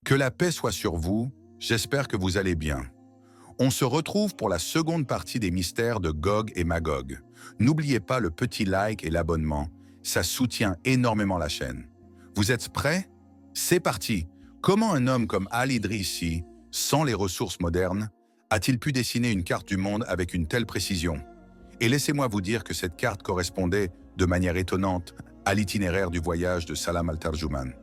Que la paix soit sur vous, j'espère que vous allez bien. On se retrouve pour la seconde partie des mystères de Gog et Magog. N'oubliez pas le petit like et l'abonnement, ça soutient énormément la chaîne. Vous êtes prêts? C'est parti! Comment un homme comme Al-Idrissi, sans les ressources modernes, a-t-il pu dessiner une carte du monde avec une telle précision? Et laissez-moi vous dire que cette carte correspondait, de manière étonnante, à l'itinéraire du voyage de Salam al-Tarjuman.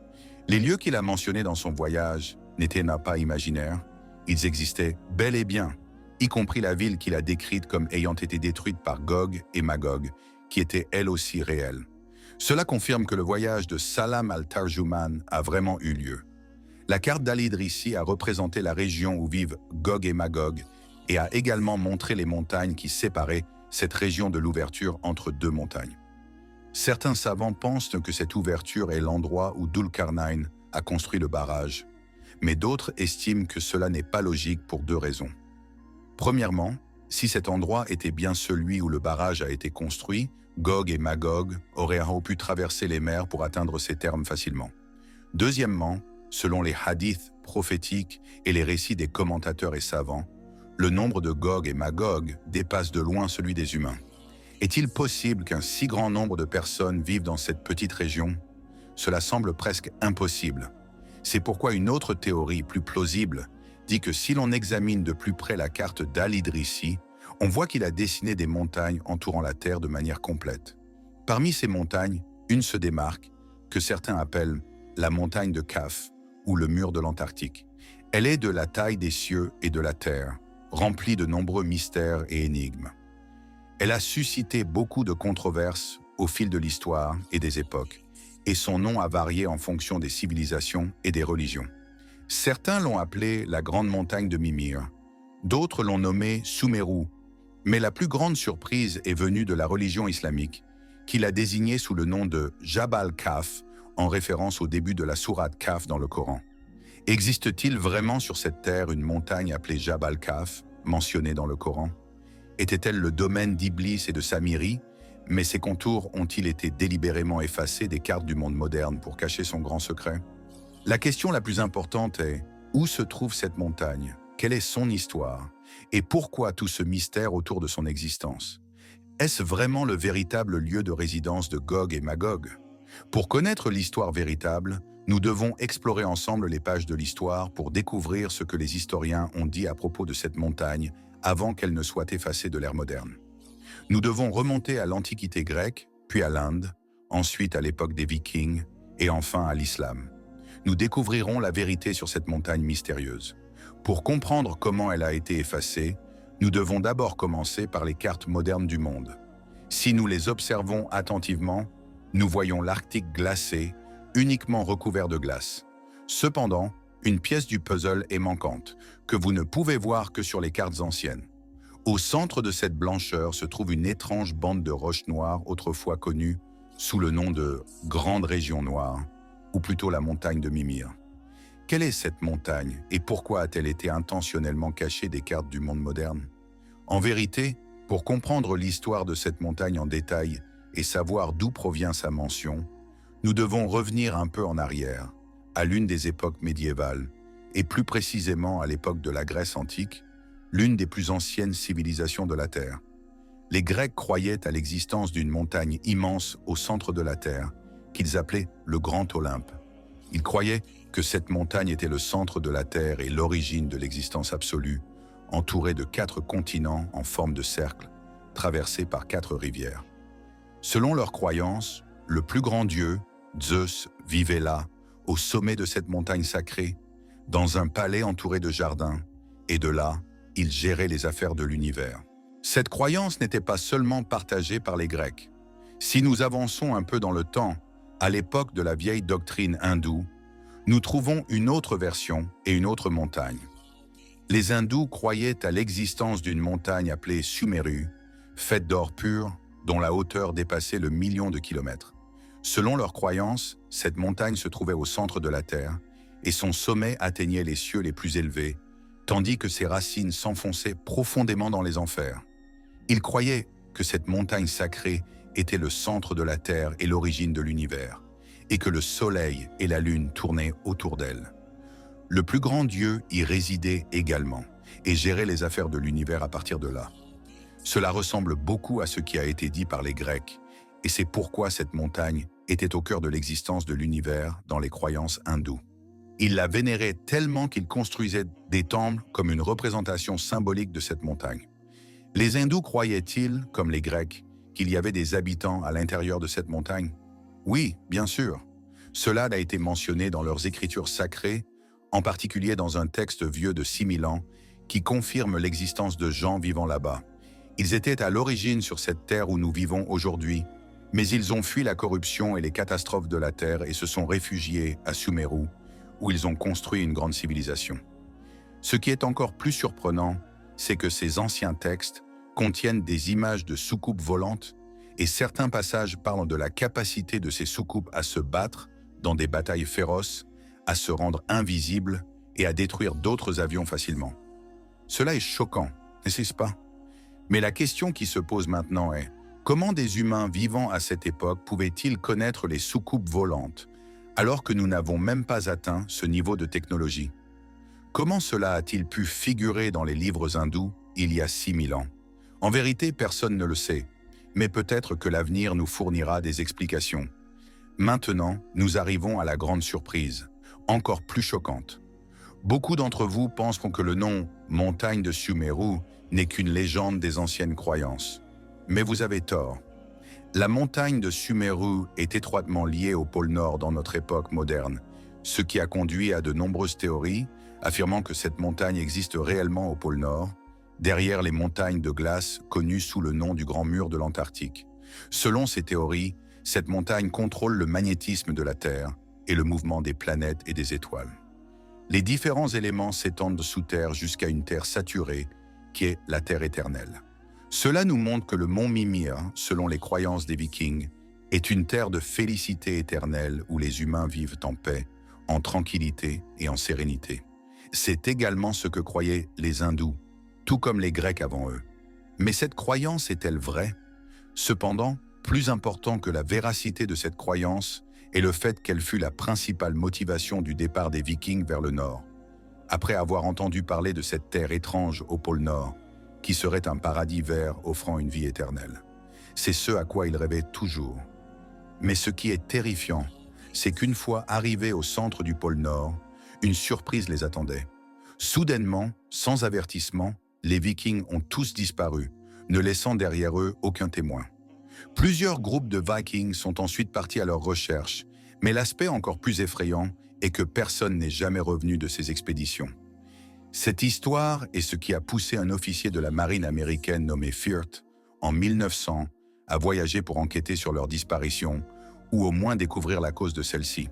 Les lieux qu'il a mentionnés dans son voyage n'étaient pas imaginaires, ils existaient bel et bien, y compris la ville qu'il a décrite comme ayant été détruite par Gog et Magog, qui était elle aussi réelle. Cela confirme que le voyage de Salam al-Tarjuman a vraiment eu lieu. La carte d'Al-Idrissi a représenté la région où vivent Gog et Magog et a également montré les montagnes qui séparaient cette région de l'ouverture entre deux montagnes. Certains savants pensent que cette ouverture est l'endroit où Dulkarnain a construit le barrage, mais d'autres estiment que cela n'est pas logique pour deux raisons. Premièrement, si cet endroit était bien celui où le barrage a été construit, Gog et Magog auraient pu traverser les mers pour atteindre ces termes facilement. Deuxièmement, selon les hadiths prophétiques et les récits des commentateurs et savants, le nombre de Gog et Magog dépasse de loin celui des humains. Est-il possible qu'un si grand nombre de personnes vivent dans cette petite région? Cela semble presque impossible. C'est pourquoi une autre théorie plus plausible dit que si l'on examine de plus près la carte d'Al-Idrissi, on voit qu'il a dessiné des montagnes entourant la Terre de manière complète. Parmi ces montagnes, une se démarque, que certains appellent la montagne de Kaf ou le mur de l'Antarctique. Elle est de la taille des cieux et de la terre, remplie de nombreux mystères et énigmes. Elle a suscité beaucoup de controverses au fil de l'histoire et des époques, et son nom a varié en fonction des civilisations et des religions. Certains l'ont appelée la Grande Montagne de Mimir, d'autres l'ont nommée Sumeru, mais la plus grande surprise est venue de la religion islamique, qui l'a désignée sous le nom de Jabal Kaf, en référence au début de la sourate Kaf dans le Coran. Existe-t-il vraiment sur cette terre une montagne appelée Jabal Kaf, mentionnée dans le Coran? Était-elle le domaine d'Iblis et de Samiri, mais ses contours ont-ils été délibérément effacés des cartes du monde moderne pour cacher son grand secret? La question la plus importante est, où se trouve cette montagne? Quelle est son histoire? Et pourquoi tout ce mystère autour de son existence? Est-ce vraiment le véritable lieu de résidence de Gog et Magog? Pour connaître l'histoire véritable, nous devons explorer ensemble les pages de l'histoire pour découvrir ce que les historiens ont dit à propos de cette montagne avant qu'elle ne soit effacée de l'ère moderne. Nous devons remonter à l'Antiquité grecque, puis à l'Inde, ensuite à l'époque des Vikings et enfin à l'Islam. Nous découvrirons la vérité sur cette montagne mystérieuse. Pour comprendre comment elle a été effacée, nous devons d'abord commencer par les cartes modernes du monde. Si nous les observons attentivement, nous voyons l'Arctique glacé, uniquement recouvert de glace. Cependant, une pièce du puzzle est manquante, que vous ne pouvez voir que sur les cartes anciennes. Au centre de cette blancheur se trouve une étrange bande de roches noires autrefois connue sous le nom de Grande Région Noire, ou plutôt la montagne de Mimir. Quelle est cette montagne et pourquoi a-t-elle été intentionnellement cachée des cartes du monde moderne? En vérité, pour comprendre l'histoire de cette montagne en détail et savoir d'où provient sa mention, nous devons revenir un peu en arrière, à l'une des époques médiévales, et plus précisément à l'époque de la Grèce antique, l'une des plus anciennes civilisations de la Terre. Les Grecs croyaient à l'existence d'une montagne immense au centre de la Terre, qu'ils appelaient le Grand Olympe. Ils croyaient que cette montagne était le centre de la Terre et l'origine de l'existence absolue, entourée de 4 continents en forme de cercle, traversés par 4 rivières. Selon leurs croyances, le plus grand dieu, Zeus, vivait là, au sommet de cette montagne sacrée, dans un palais entouré de jardins, et de là, il gérait les affaires de l'univers. Cette croyance n'était pas seulement partagée par les Grecs. Si nous avançons un peu dans le temps, à l'époque de la vieille doctrine hindoue, nous trouvons une autre version et une autre montagne. Les hindous croyaient à l'existence d'une montagne appelée Sumeru, faite d'or pur, dont la hauteur dépassait le million de kilomètres. Selon leurs croyances, cette montagne se trouvait au centre de la Terre et son sommet atteignait les cieux les plus élevés, tandis que ses racines s'enfonçaient profondément dans les enfers. Ils croyaient que cette montagne sacrée était le centre de la Terre et l'origine de l'univers, et que le Soleil et la Lune tournaient autour d'elle. Le plus grand Dieu y résidait également et gérait les affaires de l'univers à partir de là. Cela ressemble beaucoup à ce qui a été dit par les Grecs, et c'est pourquoi cette montagne était au cœur de l'existence de l'univers dans les croyances hindoues. Ils la vénéraient tellement qu'ils construisaient des temples comme une représentation symbolique de cette montagne. Les hindous croyaient-ils, comme les Grecs, qu'il y avait des habitants à l'intérieur de cette montagne? Oui, bien sûr. Cela a été mentionné dans leurs écritures sacrées, en particulier dans un texte vieux de 6000 ans, qui confirme l'existence de gens vivant là-bas. Ils étaient à l'origine sur cette terre où nous vivons aujourd'hui, mais ils ont fui la corruption et les catastrophes de la terre et se sont réfugiés à Sumeru, où ils ont construit une grande civilisation. Ce qui est encore plus surprenant, c'est que ces anciens textes contiennent des images de soucoupes volantes et certains passages parlent de la capacité de ces soucoupes à se battre dans des batailles féroces, à se rendre invisibles et à détruire d'autres avions facilement. Cela est choquant, n'est-ce pas? Mais la question qui se pose maintenant est, comment des humains vivant à cette époque pouvaient-ils connaître les soucoupes volantes, alors que nous n'avons même pas atteint ce niveau de technologie? Comment cela a-t-il pu figurer dans les livres hindous il y a 6000 ans? En vérité, personne ne le sait, mais peut-être que l'avenir nous fournira des explications. Maintenant, nous arrivons à la grande surprise, encore plus choquante. Beaucoup d'entre vous penseront que le nom « montagne de Sumeru » n'est qu'une légende des anciennes croyances. Mais vous avez tort. La montagne de Sumeru est étroitement liée au pôle Nord dans notre époque moderne, ce qui a conduit à de nombreuses théories affirmant que cette montagne existe réellement au pôle Nord, derrière les montagnes de glace connues sous le nom du Grand Mur de l'Antarctique. Selon ces théories, cette montagne contrôle le magnétisme de la Terre et le mouvement des planètes et des étoiles. Les différents éléments s'étendent sous terre jusqu'à une terre saturée, qui est la terre éternelle. Cela nous montre que le mont Mimir, selon les croyances des Vikings, est une terre de félicité éternelle où les humains vivent en paix, en tranquillité et en sérénité. C'est également ce que croyaient les hindous, tout comme les Grecs avant eux. Mais cette croyance est-elle vraie? Cependant, plus important que la véracité de cette croyance est le fait qu'elle fut la principale motivation du départ des Vikings vers le nord. Après avoir entendu parler de cette terre étrange au pôle Nord, qui serait un paradis vert offrant une vie éternelle. C'est ce à quoi ils rêvaient toujours. Mais ce qui est terrifiant, c'est qu'une fois arrivés au centre du pôle Nord, une surprise les attendait. Soudainement, sans avertissement, les Vikings ont tous disparu, ne laissant derrière eux aucun témoin. Plusieurs groupes de Vikings sont ensuite partis à leur recherche, mais l'aspect encore plus effrayant est que personne n'est jamais revenu de ces expéditions. Cette histoire est ce qui a poussé un officier de la marine américaine nommé Firth, en 1900, à voyager pour enquêter sur leur disparition, ou au moins découvrir la cause de celle-ci.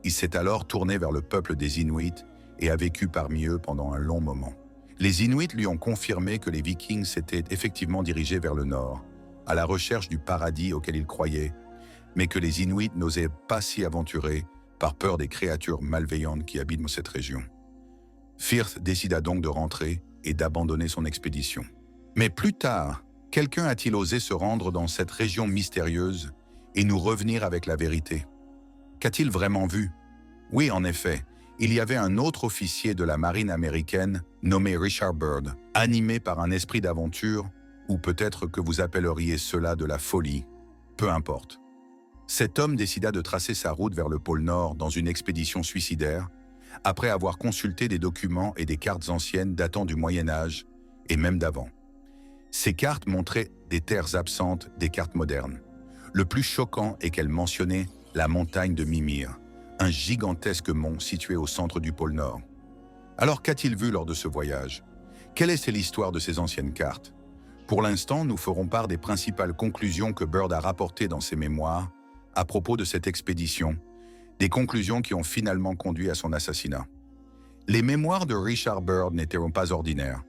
Il s'est alors tourné vers le peuple des Inuits et a vécu parmi eux pendant un long moment. Les Inuits lui ont confirmé que les Vikings s'étaient effectivement dirigés vers le nord, à la recherche du paradis auquel ils croyaient, mais que les Inuits n'osaient pas s'y aventurer par peur des créatures malveillantes qui habitent cette région. Firth décida donc de rentrer et d'abandonner son expédition. Mais plus tard, quelqu'un a-t-il osé se rendre dans cette région mystérieuse et nous revenir avec la vérité? Qu'a-t-il vraiment vu? Oui, en effet, il y avait un autre officier de la marine américaine nommé Richard Byrd, animé par un esprit d'aventure, ou peut-être que vous appelleriez cela de la folie, peu importe. Cet homme décida de tracer sa route vers le pôle Nord dans une expédition suicidaire, après avoir consulté des documents et des cartes anciennes datant du Moyen-Âge et même d'avant. Ces cartes montraient des terres absentes des cartes modernes. Le plus choquant est qu'elles mentionnaient la montagne de Mimir, un gigantesque mont situé au centre du pôle Nord. Alors qu'a-t-il vu lors de ce voyage? Quelle est l'histoire de ces anciennes cartes? Pour l'instant, nous ferons part des principales conclusions que Byrd a rapportées dans ses mémoires à propos de cette expédition, des conclusions qui ont finalement conduit à son assassinat. Les mémoires de Richard Byrd n'étaient pas ordinaires.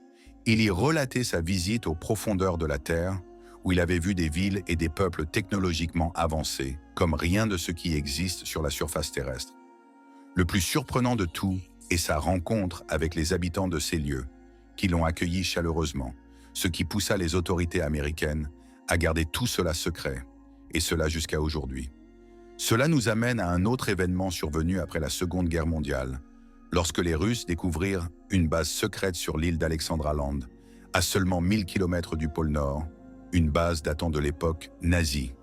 Il y relatait sa visite aux profondeurs de la Terre, où il avait vu des villes et des peuples technologiquement avancés, comme rien de ce qui existe sur la surface terrestre. Le plus surprenant de tout est sa rencontre avec les habitants de ces lieux, qui l'ont accueilli chaleureusement, ce qui poussa les autorités américaines à garder tout cela secret, et cela jusqu'à aujourd'hui. Cela nous amène à un autre événement survenu après la Seconde Guerre mondiale, lorsque les Russes découvrirent une base secrète sur l'île d'Alexandra Land, à seulement 1000 km du pôle Nord, une base datant de l'époque nazie.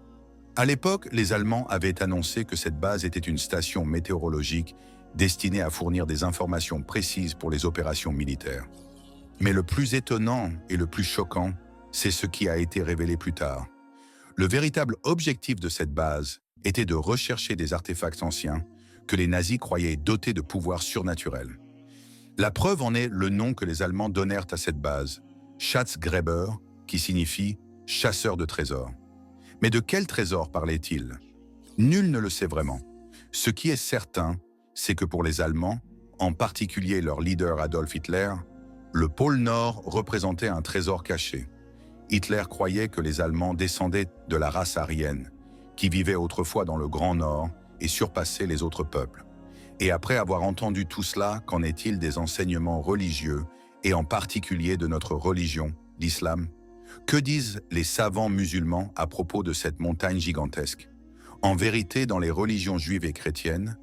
À l'époque, les Allemands avaient annoncé que cette base était une station météorologique destinée à fournir des informations précises pour les opérations militaires. Mais le plus étonnant et le plus choquant, c'est ce qui a été révélé plus tard. Le véritable objectif de cette base était de rechercher des artefacts anciens que les nazis croyaient dotés de pouvoirs surnaturels. La preuve en est le nom que les Allemands donnèrent à cette base, Schatzgräber, qui signifie « chasseur de trésors ». Mais de quel trésor parlait-il? Nul ne le sait vraiment. Ce qui est certain, c'est que pour les Allemands, en particulier leur leader Adolf Hitler, le pôle Nord représentait un trésor caché. Hitler croyait que les Allemands descendaient de la race aryenne, qui vivait autrefois dans le Grand Nord et surpassait les autres peuples. Et après avoir entendu tout cela, qu'en est-il des enseignements religieux, et en particulier de notre religion, l'islam? Que disent les savants musulmans à propos de cette montagne gigantesque? En vérité, dans les religions juives et chrétiennes,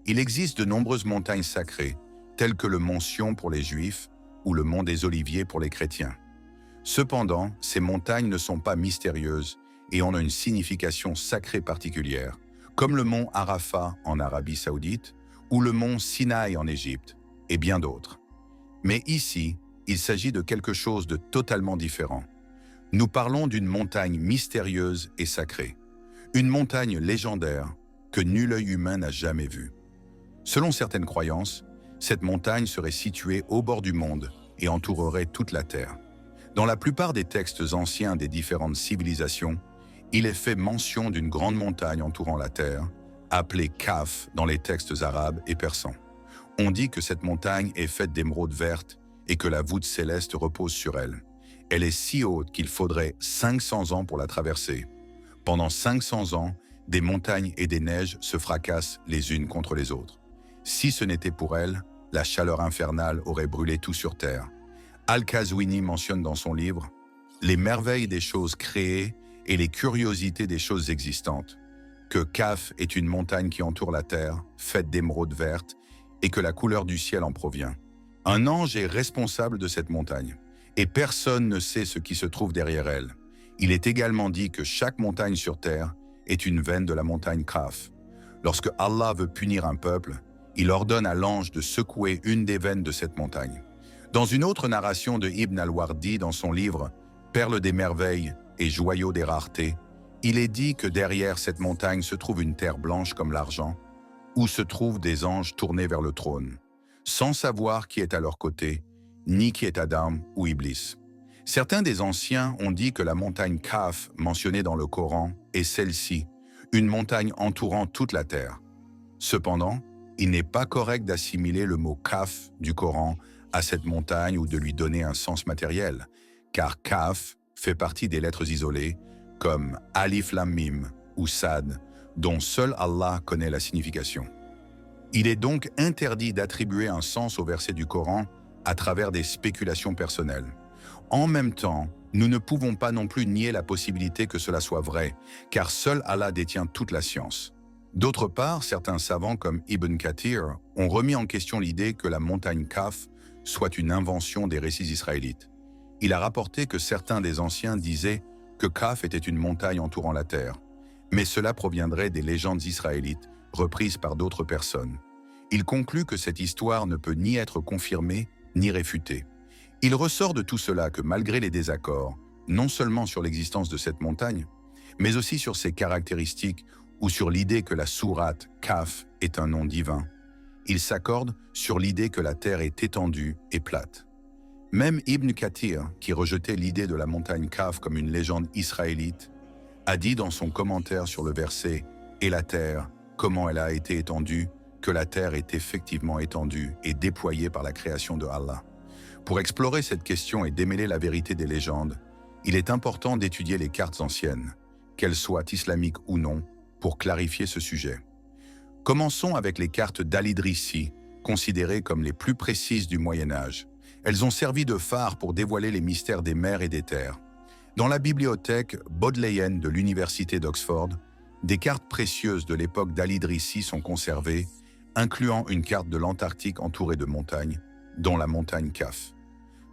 il existe de nombreuses montagnes sacrées, telles que le mont Sion pour les Juifs ou le mont des Oliviers pour les chrétiens. Cependant, ces montagnes ne sont pas mystérieuses et ont une signification sacrée particulière, comme le mont Arafat en Arabie Saoudite ou le mont Sinaï en Égypte, et bien d'autres. Mais ici, il s'agit de quelque chose de totalement différent. Nous parlons d'une montagne mystérieuse et sacrée, une montagne légendaire que nul œil humain n'a jamais vue. Selon certaines croyances, cette montagne serait située au bord du monde et entourerait toute la Terre. Dans la plupart des textes anciens des différentes civilisations, il est fait mention d'une grande montagne entourant la Terre, appelée Kaf dans les textes arabes et persans. On dit que cette montagne est faite d'émeraudes vertes et que la voûte céleste repose sur elle. Elle est si haute qu'il faudrait 500 ans pour la traverser. Pendant 500 ans, des montagnes et des neiges se fracassent les unes contre les autres. Si ce n'était pour elle, la chaleur infernale aurait brûlé tout sur Terre. Al-Qazwini mentionne dans son livre « Les merveilles des choses créées et les curiosités des choses existantes », que Kaf est une montagne qui entoure la Terre, faite d'émeraudes vertes, et que la couleur du ciel en provient. Un ange est responsable de cette montagne, et personne ne sait ce qui se trouve derrière elle. Il est également dit que chaque montagne sur Terre est une veine de la montagne Kaf. Lorsque Allah veut punir un peuple, il ordonne à l'ange de secouer une des veines de cette montagne. Dans une autre narration de Ibn al-Wardi dans son livre « Perles des merveilles et joyaux des raretés », il est dit que derrière cette montagne se trouve une terre blanche comme l'argent, où se trouvent des anges tournés vers le trône, sans savoir qui est à leur côté, ni qui est Adam ou Iblis. Certains des anciens ont dit que la montagne Kaf, mentionnée dans le Coran, est celle-ci, une montagne entourant toute la terre. Cependant, il n'est pas correct d'assimiler le mot Kaf du Coran à cette montagne ou de lui donner un sens matériel, car Kaf fait partie des lettres isolées, comme Alif Lam Mim ou Sad, dont seul Allah connaît la signification. Il est donc interdit d'attribuer un sens au verset du Coran à travers des spéculations personnelles. En même temps, nous ne pouvons pas non plus nier la possibilité que cela soit vrai, car seul Allah détient toute la science. D'autre part, certains savants comme Ibn Kathir ont remis en question l'idée que la montagne Kaf soit une invention des récits israélites. Il a rapporté que certains des anciens disaient que Kaf était une montagne entourant la terre, mais cela proviendrait des légendes israélites reprises par d'autres personnes. Il conclut que cette histoire ne peut ni être confirmée ni réfutée. Il ressort de tout cela que malgré les désaccords, non seulement sur l'existence de cette montagne, mais aussi sur ses caractéristiques ou sur l'idée que la sourate Kaf est un nom divin, ils s'accordent sur l'idée que la terre est étendue et plate. Même Ibn Kathir, qui rejetait l'idée de la montagne Kaf comme une légende israélite, a dit dans son commentaire sur le verset « Et la terre, comment elle a été étendue ?» que la terre est effectivement étendue et déployée par la création de Allah. Pour explorer cette question et démêler la vérité des légendes, il est important d'étudier les cartes anciennes, qu'elles soient islamiques ou non, pour clarifier ce sujet. Commençons avec les cartes d'Al-Idrissi, considérées comme les plus précises du Moyen-Âge. Elles ont servi de phare pour dévoiler les mystères des mers et des terres. Dans la bibliothèque bodléienne de l'Université d'Oxford, des cartes précieuses de l'époque d'Al-Idrissi sont conservées, incluant une carte de l'Antarctique entourée de montagnes, dont la montagne Kaf.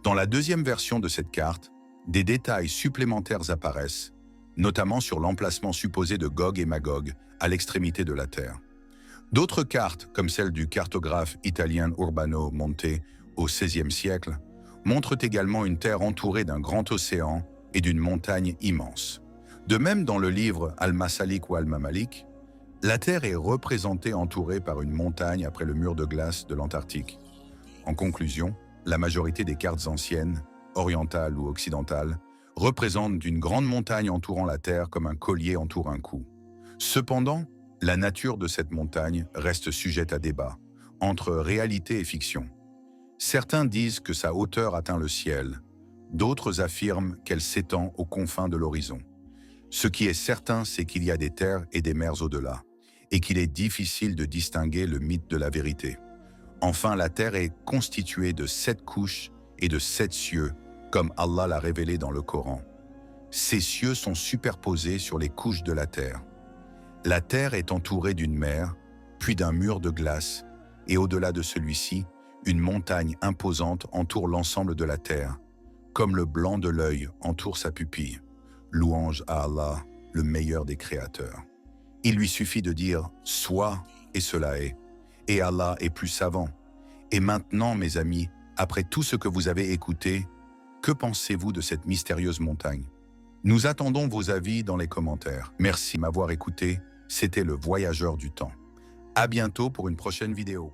Dans la deuxième version de cette carte, des détails supplémentaires apparaissent, notamment sur l'emplacement supposé de Gog et Magog à l'extrémité de la Terre. D'autres cartes, comme celle du cartographe italien Urbano Monte au XVIe siècle, montrent également une Terre entourée d'un grand océan et d'une montagne immense. De même, dans le livre Al-Masalik ou Al-Mamalik, la Terre est représentée entourée par une montagne après le mur de glace de l'Antarctique. En conclusion, la majorité des cartes anciennes, orientales ou occidentales, représentent une grande montagne entourant la Terre comme un collier entoure un cou. Cependant, la nature de cette montagne reste sujette à débat, entre réalité et fiction. Certains disent que sa hauteur atteint le ciel, d'autres affirment qu'elle s'étend aux confins de l'horizon. Ce qui est certain, c'est qu'il y a des terres et des mers au-delà, et qu'il est difficile de distinguer le mythe de la vérité. Enfin, la Terre est constituée de 7 couches et de 7 cieux, comme Allah l'a révélé dans le Coran. Ces cieux sont superposés sur les couches de la Terre. La Terre est entourée d'une mer, puis d'un mur de glace, et au-delà de celui-ci, une montagne imposante entoure l'ensemble de la Terre, comme le blanc de l'œil entoure sa pupille. Louange à Allah, le meilleur des créateurs. Il lui suffit de dire « soit » et cela est. Et Allah est plus savant. Et maintenant, mes amis, après tout ce que vous avez écouté, que pensez-vous de cette mystérieuse montagne? Nous attendons vos avis dans les commentaires. Merci de m'avoir écouté. C'était le Voyageur du Temps. À bientôt pour une prochaine vidéo.